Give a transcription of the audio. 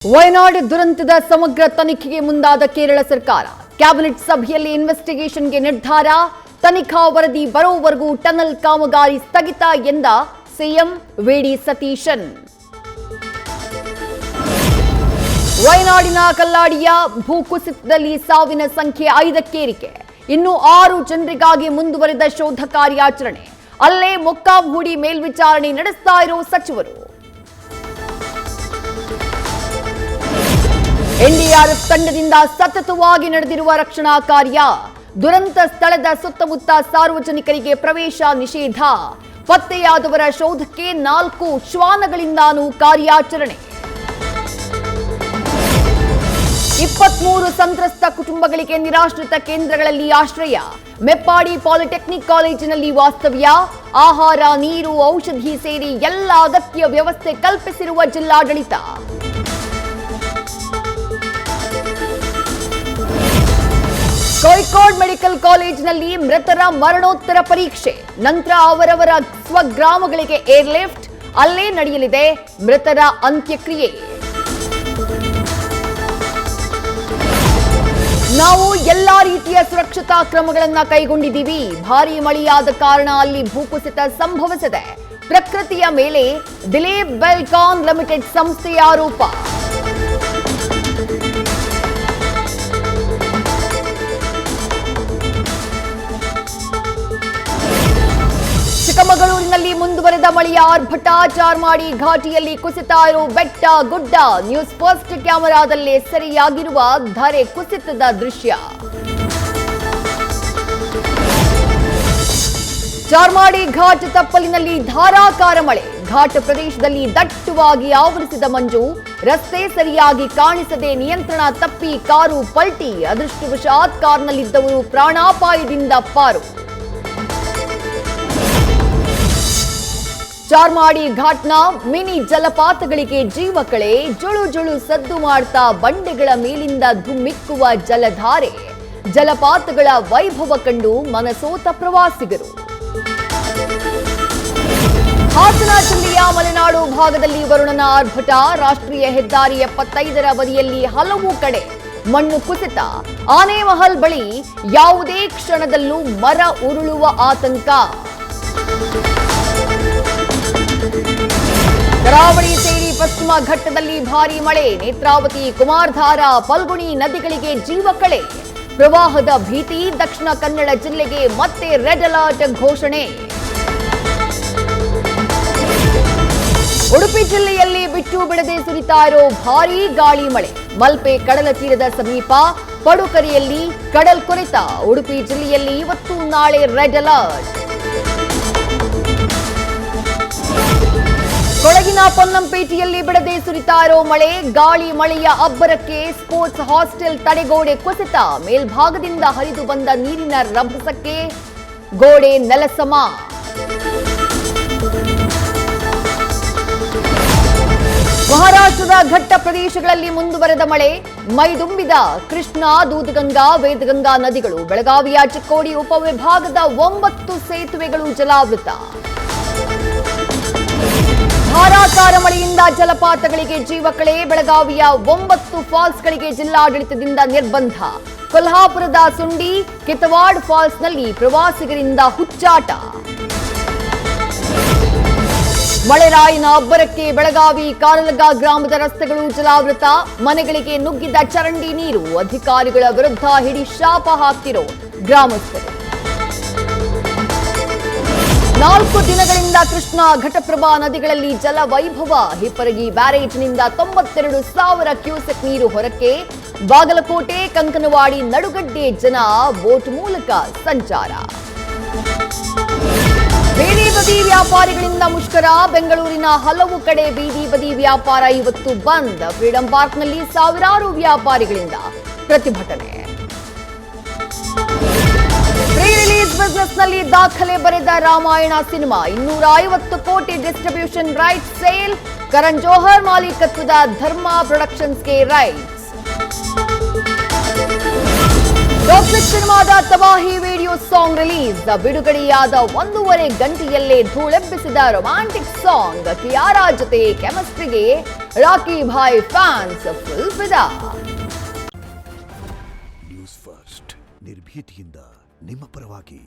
ವಯನಾಡ್ ದುರಂತದ ಸಮಗ್ರ ತನಿಖೆಗೆ ಮುಂದಾದ ಕೇರಳ ಸರ್ಕಾರ ಕ್ಯಾಬಿನೆಟ್ ಸಭೆಯಲ್ಲಿ ಇನ್ವೆಸ್ಟಿಗೇಷನ್ಗೆ ನಿರ್ಧಾರ. ತನಿಖಾ ವರದಿ ಬರೋವರೆಗೂ ಟನಲ್ ಕಾಮಗಾರಿ ಸ್ಥಗಿತ ಎಂದ ಸಿಎಂ ವಿ.ಡಿ. ಸತೀಶನ್. ವಯನಾಡಿನ ಕಲ್ಲಾಡಿಯ ಭೂಕುಸಿತದಲ್ಲಿ ಸಾವಿನ ಸಂಖ್ಯೆ 5ಕ್ಕೆ ಏರಿಕೆ. ಇನ್ನು 6 ಜನರಿಗಾಗಿ ಮುಂದುವರೆದ ಶೋಧ ಕಾರ್ಯಾಚರಣೆ. ಅಲ್ಲೇ ಮೊಕ್ಕಾಂ ಹೂಡಿ ಮೇಲ್ವಿಚಾರಣೆ ನಡೆಸ್ತಾ ಇರೋ ಸಚಿವರು. ಎನ್ಡಿಆರ್ಎಫ್ ತಂಡದಿಂದ ಸತತವಾಗಿ ನಡೆದಿರುವ ರಕ್ಷಣಾ ಕಾರ್ಯ. ದುರಂತ ಸ್ಥಳದ ಸುತ್ತಮುತ್ತ ಸಾರ್ವಜನಿಕರಿಗೆ ಪ್ರವೇಶ ನಿಷೇಧ. ಪತ್ತೆಯಾದವರ ಶೋಧಕ್ಕೆ 4 ಶ್ವಾನಗಳಿಂದಾನೂ ಕಾರ್ಯಾಚರಣೆ. 23 ಸಂತ್ರಸ್ತ ಕುಟುಂಬಗಳಿಗೆ ನಿರಾಶ್ರಿತ ಕೇಂದ್ರಗಳಲ್ಲಿ ಆಶ್ರಯ. ಮೆಪ್ಪಾಡಿ ಪಾಲಿಟೆಕ್ನಿಕ್ ಕಾಲೇಜಿನಲ್ಲಿ ವಾಸ್ತವ್ಯ. ಆಹಾರ, ನೀರು, ಔಷಧಿ ಸೇರಿ ಎಲ್ಲ ಅಗತ್ಯ ವ್ಯವಸ್ಥೆ ಕಲ್ಪಿಸಿರುವ ಜಿಲ್ಲಾಡಳಿತ. ಕೋಯಿಕೋಡ್ ಮೆಡಿಕಲ್ ಕಾಲೇಜಿನಲ್ಲಿ ಮೃತರ ಮರಣೋತ್ತರ ಪರೀಕ್ಷೆ. ನಂತರ ಅವರವರ ಸ್ವಗ್ರಾಮಗಳಿಗೆ ಏರ್ಲಿಫ್ಟ್. ಅಲ್ಲೇ ನಡೆಯಲಿದೆ ಮೃತರ ಅಂತ್ಯಕ್ರಿಯೆ. ನಾವು ಎಲ್ಲಾ ರೀತಿಯ ಸುರಕ್ಷತಾ ಕ್ರಮಗಳನ್ನು ಕೈಗೊಂಡಿದ್ದೀವಿ. ಭಾರೀ ಮಳೆಯಾದ ಕಾರಣ ಅಲ್ಲಿ ಭೂಕುಸಿತ ಸಂಭವಿಸಿದೆ. ಪ್ರಕೃತಿಯ ಮೇಲೆ ದಿಲೀಪ್ ಬೆಲ್ಕಾನ್ ಲಿಮಿಟೆಡ್ ಸಂಸ್ಥೆಯ ಆರೋಪ. ಚಿಕ್ಕಮಗಳೂರಿನಲ್ಲಿ ಮುಂದುವರೆದ ಮಳೆಯ ಆರ್ಭಟ. ಚಾರ್ಮಾಡಿ ಘಾಟಿಯಲ್ಲಿ ಕುಸಿತ ಇರೋ ಬೆಟ್ಟ ಗುಡ್ಡ. ನ್ಯೂಸ್ ಫಸ್ಟ್ ಕ್ಯಾಮೆರಾದಲ್ಲೇ ಸೆರೆಯಾಗಿರುವ ಧರೆ ಕುಸಿತದ ದೃಶ್ಯ. ಚಾರ್ಮಾಡಿ ಘಾಟ್ ತಪ್ಪಲಿನಲ್ಲಿ ಧಾರಾಕಾರ ಮಳೆ. ಘಾಟ್ ಪ್ರದೇಶದಲ್ಲಿ ದಟ್ಟವಾಗಿ ಆವರಿಸಿದ ಮಂಜು. ರಸ್ತೆ ಸರಿಯಾಗಿ ಕಾಣಿಸದೆ ನಿಯಂತ್ರಣ ತಪ್ಪಿ ಕಾರು ಪಲ್ಟಿ. ಅದೃಷ್ಟವಶಾತ್ ಕಾರ್ನಲ್ಲಿದ್ದವರು ಪ್ರಾಣಾಪಾಯದಿಂದ ಪಾರು. ಚಾರ್ಮಾಡಿ ಘಾಟ್ನ ಮಿನಿ ಜಲಪಾತಗಳಿಗೆ ಜೀವಕಳೆ. ಜುಳು ಜುಳು ಸದ್ದು ಮಾಡ್ತಾ ಬಂಡೆಗಳ ಮೇಲಿಂದ ಧುಮ್ಮಿಕ್ಕುವ ಜಲಧಾರೆ. ಜಲಪಾತಗಳ ವೈಭವ ಕಂಡು ಮನಸೋತ ಪ್ರವಾಸಿಗರು. ಹಾಸನ ಜಿಲ್ಲೆಯ ಮಲೆನಾಡು ಭಾಗದಲ್ಲಿ ವರುಣನ ಆರ್ಭಟ. ರಾಷ್ಟ್ರೀಯ ಹೆದ್ದಾರಿ 75ರ ಬದಿಯಲ್ಲಿ ಹಲವು ಕಡೆ ಮಣ್ಣು ಕುಸಿತ. ಆನೆಮಹಲ್ ಬಳಿ ಯಾವುದೇ ಕ್ಷಣದಲ್ಲೂ ಮರ ಉರುಳುವ ಆತಂಕ. ಕರಾವಳಿ ಸೇರಿ ಪಶ್ಚಿಮ ಘಟ್ಟದಲ್ಲಿ ಭಾರೀ ಮಳೆ. ನೇತ್ರಾವತಿ, ಕುಮಾರಧಾರ, ಫಲ್ಗುಣಿ ನದಿಗಳಿಗೆ ಜೀವಕಳೆ. ಪ್ರವಾಹದ ಭೀತಿ. ದಕ್ಷಿಣ ಕನ್ನಡ ಜಿಲ್ಲೆಗೆ ಮತ್ತೆ ರೆಡ್ ಅಲರ್ಟ್ ಘೋಷಣೆ. ಉಡುಪಿ ಜಿಲ್ಲೆಯಲ್ಲಿ ಬಿಟ್ಟು ಬಿಡದೆ ಸುರಿತಾ ಇರೋ ಭಾರೀ ಗಾಳಿ ಮಳೆ. ಮಲ್ಪೆ ಕಡಲ ತೀರದ ಸಮೀಪ ಪಡುಕರೆಯಲ್ಲಿ ಕಡಲ್ ಕೊರೆತ. ಉಡುಪಿ ಜಿಲ್ಲೆಯಲ್ಲಿ ಇವತ್ತು ನಾಳೆ ರೆಡ್ ಅಲರ್ಟ್. ಕೊಡಗಿನ ಪೊನ್ನಂಪೇಟೆಯಲ್ಲಿ ಬಿಡದೆ ಸುರಿತಾ ಇರೋ ಮಳೆ. ಗಾಳಿ ಮಳೆಯ ಅಬ್ಬರಕ್ಕೆ ಸ್ಪೋರ್ಟ್ಸ್ ಹಾಸ್ಟೆಲ್ ತಡೆಗೋಡೆ ಕುಸಿತ. ಮೇಲ್ಭಾಗದಿಂದ ಹರಿದು ಬಂದ ನೀರಿನ ರಭಸಕ್ಕೆ ಗೋಡೆ ನೆಲಸಮ. ಮಹಾರಾಷ್ಟ್ರದ ಘಟ್ಟ ಪ್ರದೇಶಗಳಲ್ಲಿ ಮುಂದುವರೆದ ಮಳೆ. ಮೈದುಂಬಿದ ಕೃಷ್ಣ, ದೂದಗಂಗಾ, ವೇದಗಂಗಾ ನದಿಗಳು. ಬೆಳಗಾವಿಯ ಚಿಕ್ಕೋಡಿ ಉಪವಿಭಾಗದ 9 ಸೇತುವೆಗಳು ಜಲಾವೃತ. ಧಾರಾಕಾರ ಮಳೆಯಿಂದ ಜಲಪಾತಗಳಿಗೆ ಜೀವಕಳೆ. ಬೆಳಗಾವಿಯ 9 ಫಾಲ್ಸ್ಗಳಿಗೆ ಜಿಲ್ಲಾಡಳಿತದಿಂದ ನಿರ್ಬಂಧ. ಕೊಲ್ಹಾಪುರದ ಸುಂಡಿ, ಕಿತವಾಡ್ ಫಾಲ್ಸ್ನಲ್ಲಿ ಪ್ರವಾಸಿಗರಿಂದ ಹುಚ್ಚಾಟ. ಮಳೆರಾಯಿನ ಅಬ್ಬರಕ್ಕೆ ಬೆಳಗಾವಿ ಕಾರಲಗ ಗ್ರಾಮದ ರಸ್ತೆಗಳು ಜಲಾವೃತ. ಮನೆಗಳಿಗೆ ನುಗ್ಗಿದ ಚರಂಡಿ ನೀರು. ಅಧಿಕಾರಿಗಳ ವಿರುದ್ಧ ಹಿಡಿ ಶಾಪ ಹಾಕ್ತಿರೋ ಗ್ರಾಮಸ್ಥರು. 4 ದಿನಗಳಿಂದ ಕೃಷ್ಣ, ಘಟಪ್ರಭಾ ನದಿಗಳಲ್ಲಿ ಜಲ ವೈಭವ. ಹಿಪ್ಪರಗಿ ಬ್ಯಾರೇಜ್ನಿಂದ 92,000 ಕ್ಯೂಸೆಕ್ ನೀರು ಹೊರಕ್ಕೆ. ಬಾಗಲಕೋಟೆ, ಕಂಕನವಾಡಿ ನಡುಗಡ್ಡೆ ಜನ ಬೋಟ್ ಮೂಲಕ ಸಂಚಾರ. ಬೀದಿ ಬದಿ ವ್ಯಾಪಾರಿಗಳಿಂದ ಮುಷ್ಕರ. ಬೆಂಗಳೂರಿನ ಹಲವು ಕಡೆ ಬೀದಿ ಬದಿ ವ್ಯಾಪಾರ ಇವತ್ತು ಬಂದ್. ಫ್ರೀಡಂ ಪಾರ್ಕ್ನಲ್ಲಿ ಸಾವಿರಾರು ವ್ಯಾಪಾರಿಗಳಿಂದ ಪ್ರತಿಭಟನೆ. ಪ್ರೀ ರಿಲೀಸ್ ಬಿಸಿನೆಸ್ ನಲ್ಲಿ ದಾಖಲೆ ಬರೆದ ರಾಮಾಯಣ ಸಿನಿಮಾ. 250 ಕೋಟಿ distribution rights sale. Karan Johar ಮಾಲೀಕತ್ವದ ಧರ್ಮ ಪ್ರೊಡಕ್ಷನ್ಸ್ಗೆ ರೈಟ್ಸ್. ಟಾಕ್ಸಿಕ್ ಸಿನಿಮಾದ ತಬಾಹಿ ವಿಡಿಯೋ ಸಾಂಗ್ ರಿಲೀಸ್. ಬಿಡುಗಡೆಯಾದ 1.5 ಗಂಟೆಯಲ್ಲೇ ಧೂಳೆಬ್ಬಿಸಿದ ರೊಮ್ಯಾಂಟಿಕ್ ಸಾಂಗ್. ಕಿಯಾರಾ ಜೊತೆ ಕೆಮಿಸ್ಟ್ರಿಗೆ ರಾಕಿ ಭಾಯ್ ಫ್ಯಾನ್ಸ್ ಫುಲ್ ಫಿದಾ. ನ್ಯೂಸ್ ಫಸ್ಟ್ ನಿರ್ಭೀತಿಯಿಂದ ನಿಮ್ಮ ಪರವಾಗಿ.